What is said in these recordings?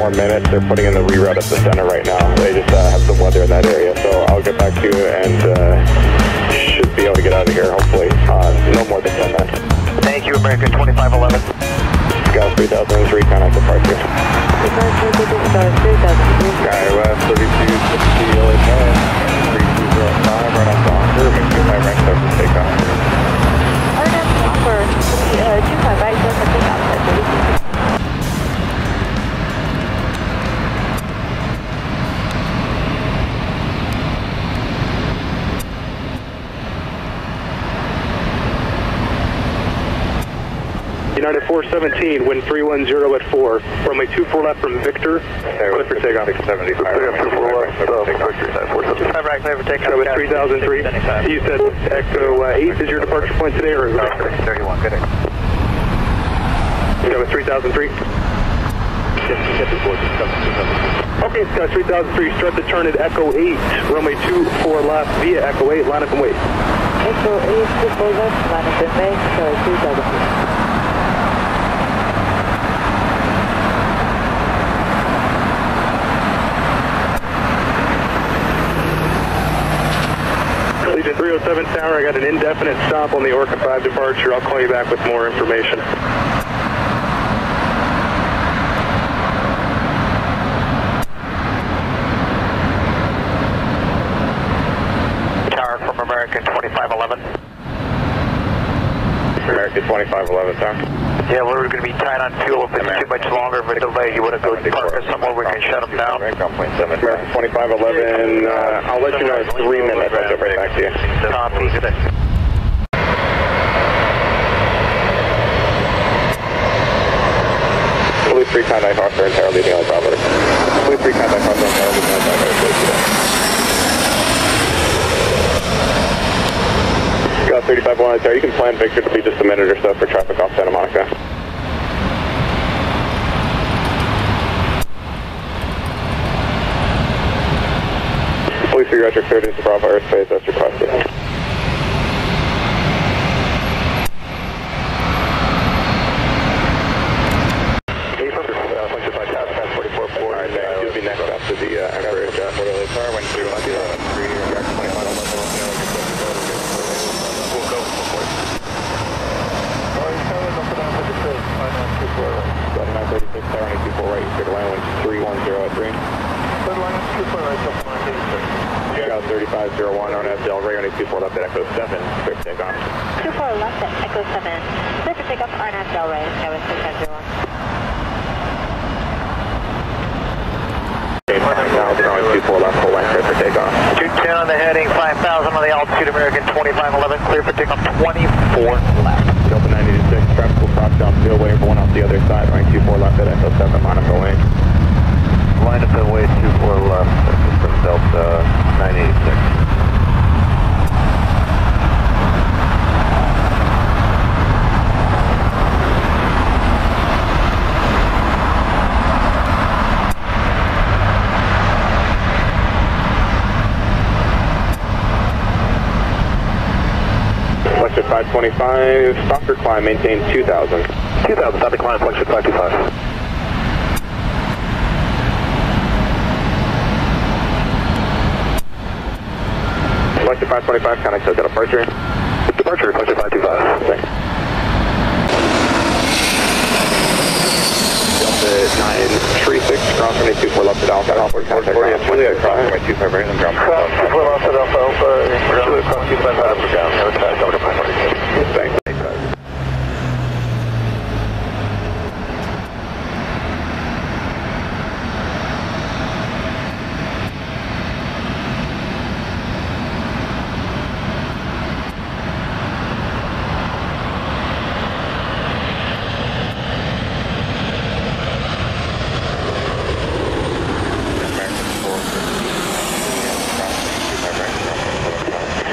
more minutes. They're putting in the reroute at the center right now. They just have some weather in that area, so I'll get back to you and should be able to get out of here, hopefully, no more than 10 minutes. Thank you, American 2511. Scout 3003, contact departure. Skywest 3260 LA 3205, right off the Anchor, make sure my rank starts to take off. RNF Anchor, 25 right, clear for takeoff at 3260. United 417, wind 310 at 4. Runway 24 left from Victor. Clear for takeoff. 675. Clear for right, clear for takeoff. With 3003. You said Echo 8 is your departure point today, or is it? 31, good. You with 3003? Okay, Scott 3003, start the turn at Echo 8. Runway 24 left via Echo 8, line up and wait. Echo 8, 24 left, line up and wait, sorry, 3003. Legion 307 Tower, I got an indefinite stop on the Orca 5 departure. I'll call you back with more information. Tower from American 2511. American 2511, Tower. Yeah, we're going to be tight on fuel. If it's too much longer of a delay, you want to go park us somewhere we can shut them down. American 2511, I'll let you know in 3 minutes. I'll get right back to you. Copy. Blue 3 contact Hawker and Tower leading on Bravo. Blue 3 contact Hawker and Tower leading on Bravo. Got 35-1 Tower. You can plan Victor to be just a minute or so for traffic off Santa Monica. Police 3 Roger, cleared into Bravo airspace as requested. Alright, thanks. You'll be next up to the Emperor Jet. What are they car? When 3 1 0 3 Jack 25 we'll go, of course. Oh, he's coming up and down to the trip. 936, Tower 924 right, you clear to land, wind 310 at 3. Clear line, 2 right, up 986. Scout 3501 on FDL, Ray 24 left at Echo 7, clear for takeoff. 24 left at Echo 7, clear for takeoff, RNF Del Rey, Skywest 6501. Now, 24 left, full length, clear for takeoff. 210 on the heading, 5,000 on the altitude, American 2511, clear for takeoff, 24 left. Delta 986, traffic will cross down field, waiting for one off the other side, running 24 left at Echo 7, line up the lane. Line up and wait, 24 left, from Delta 986. Flex at 525, stop your climb, maintain 2,000. 2,000, stop the climb, flex at 525. Flex at 525, contact Delta departure. Departure, flex at 525. Thanks. Delta 936, cross runway 24 left at Alpha, Alpha, contact Juliet, cross runway 25 right in the ground. Cross 24 left at Alpha, Alpha, cross 25 right up and down, the other side, Delta 546. Thanks.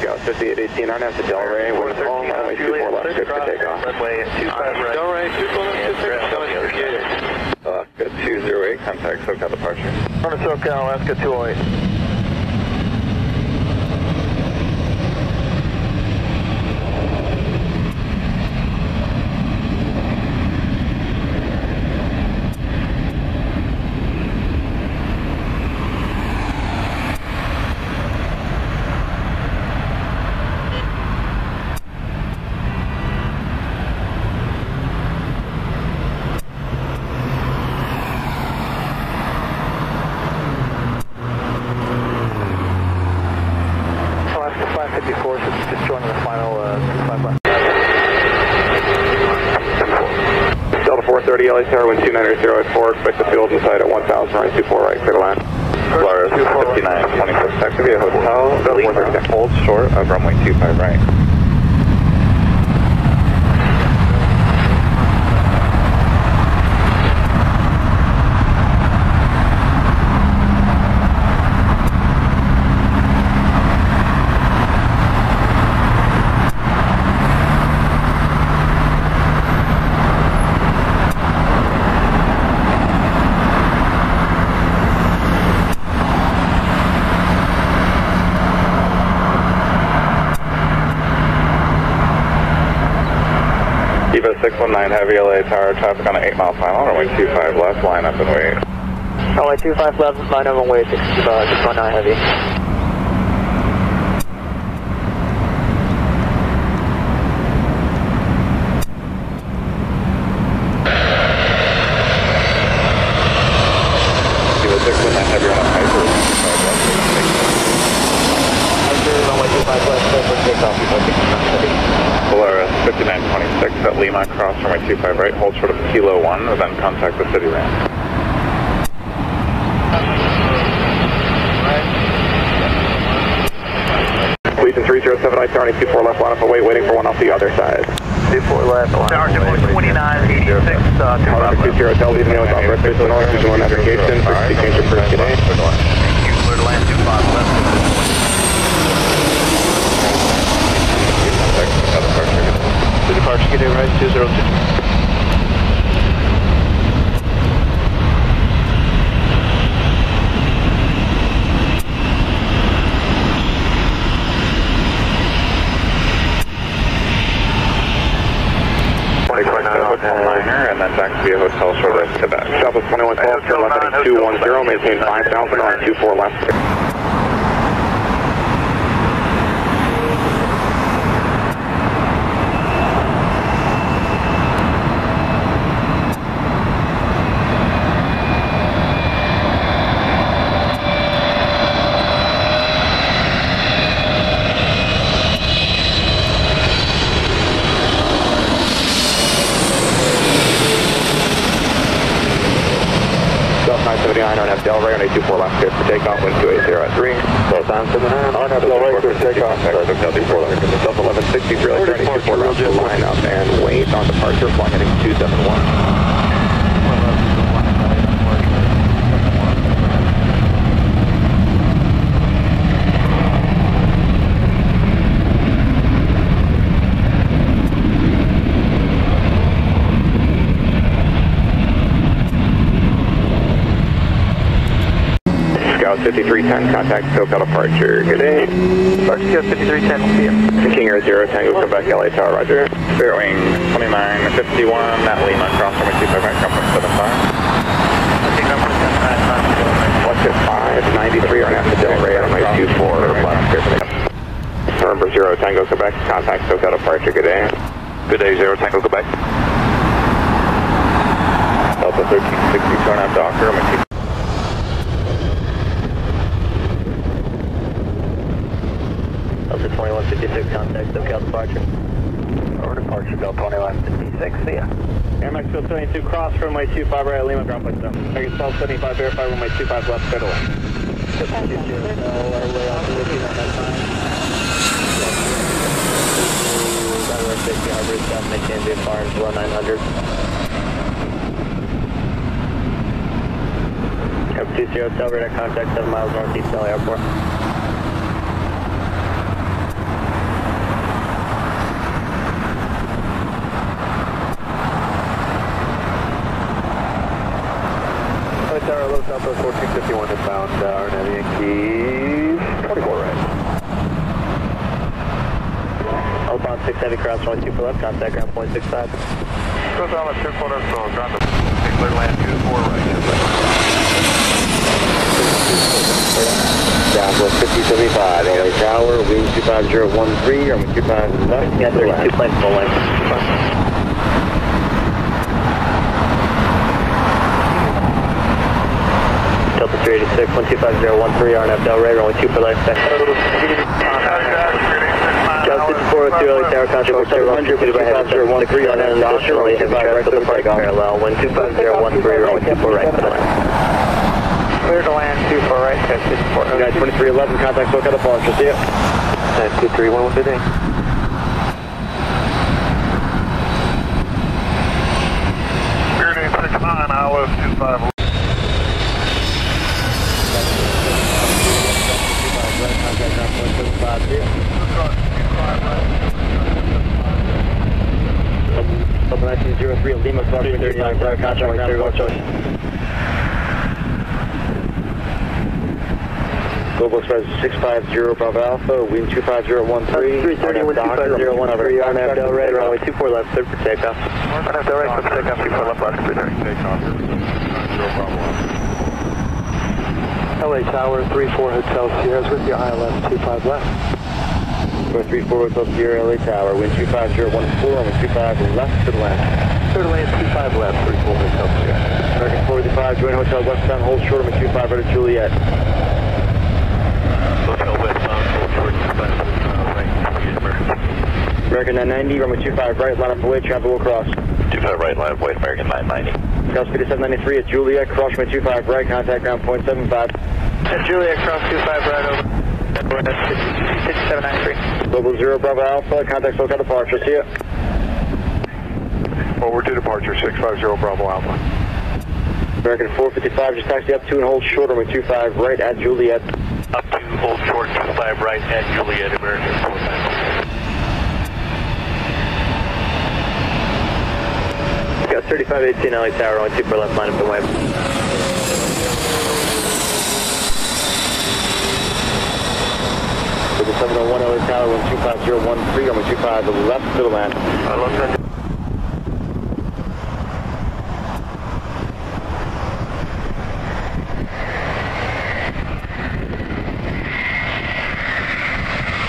Scout 5818, RNF to Del Rey, with all runway 24 left, good for takeoff. Runway 25 right. Del Rey, 24 left, Good 208, contact SoCal departure. Front of SoCal, Alaska 208. 30 LA Tower, wind 290 at 4, expect the field inside at 1000, runway 24 right, clear to land. Flores 5926, taxi via hotel, hold short of runway 25 right. Eva 619 heavy LA Tower, traffic on an 8 mile final, runway 25 left, line up and wait. Runway 25 left, line up and wait, 619 heavy. Eva 619 heavy on a hyper, 25 left, Runway 25 left, clear for takeoff, Eva 619 heavy. Polaris 5926 at Lima, cross runway 25 right, hold short of Kilo 1, and then contact the city ramp. Legion 307, I Tower, 24 left, line up and wait, waiting for one off the other side. 24 left, line Tower up and wait. 2986, 20 Hotel, leaving you with operator face to north, Vision 1 navigation, frequency change your first today. Clear to land 25 left. The departure get in right 202. And then taxi via hotel short of Quebec. Southwest 2112, turn left heading 210, maintain 5000 on 24 left. South 979, on Del Rey, on 24 left, clear for takeoff, wind 280 at 3. South 979, on Del Rey, clear for takeoff, South 1160, really 24 left, line up and wait on departure, flying heading 271. Scout 5310, contact SoCal departure. Good day. Departure Scout 5310, see you. King Air 0, Tango, Quebec, LA Tower, roger. Fairwing 2951 at Lima, cross runway 25 right, complex 75. 15593 on after Del Rey, on my 24 left, clear for takeoff. November 0, Tango, Quebec, contact SoCal departure. Good day. Good day, 0 Tango, Quebec. Delta 1360, turn out Docker, runway 25. Delta 2156, contact SoCal departure. Or departure, Delta 2156, see ya. Air Max 72, cross runway 25 right, Lima, ground plate down. Target 1275, verify runway 25 left, straight away. Maintain the fire below 900. Air 20, Hotel, radar contact 7 miles northeast LA Airport. Tower, low Southwest 1451 inbound, RNAV Yankees 24 right. Outbound 6 heavy cross, runway 24 left, contact ground point 65. Go down the 2 quarter, so ground to clear land 24 right. Southwest 5075, LA Tower, wind 25013, runway 25 left. Yeah, 32 planes full length. Delta 386, 125013, RNF Del Rey, runway 2 for life. Delta 54 2402 LA Tower, contact 700, please right ahead, 713 on an additionally heavy traffic to the parallel, wind 25013, runway 24 right for the land. Clear to land, 24 right, taxi support. United 2311, contact SoCal departure, see ya. 231, what today? Spirit 869, ILS 25. Contact 9.75, see ya. Double 1903, Lima, Cross 39, contact 9.75. Global Express 650 Bravo Alpha, wind 25013. 330, wind 25013, RNAV Del Rey, runway 24 left, clear for takeoff. RNAV Del Rey, clear for takeoff, 24 left, left, clear takeoff. LA Tower, 34 Hotel Sierras with your ILS 25 left. 34 Hotel Sierra, LA Tower, wind 25014, runway 25 left to the land. Clear to land, 25 left, 34 Hotel Sierra. American 485, join Hotel Westbound, hold short, runway 25 right at Juliet. Hotel Westbound, hold short, 25 right, American 990, runway 25 right, line up away, travel across. 25 right, line of way, American 990. South speed of 793 at Juliet, cross runway 25 right, contact ground point 75. At Juliet, cross 25 right over. 6793. Global 0 Bravo Alpha, contact SoCal departure, see ya. Forward to departure, 650 Bravo Alpha. American 455, just taxi up to and hold short, runway 25 right at Juliet. Up to hold short, 25 right at Juliet, American 455. Got 3518 LA Tower, only 2 for left, line up the way. For the 701 LA Tower, wind 25013, runway 25 left to the land.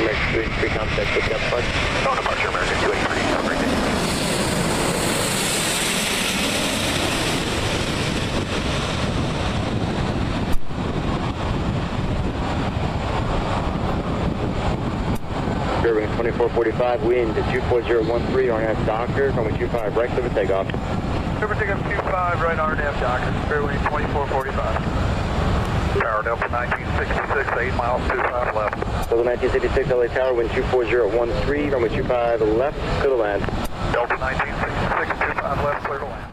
Next 3 contact, pick up front. No departure, American 283, covering it. Bearing 2445, wind 24013, RNAV Docker, runway 25 right, clear for takeoff. Clear for takeoff 25 right, RNAV Docker, Fairway 2445. Tower Delta 1966, 8 miles, 25 left. Delta 1966, LA Tower, wind 24013, runway 25 left, clear to land. Delta 1966, 25 left, clear to land.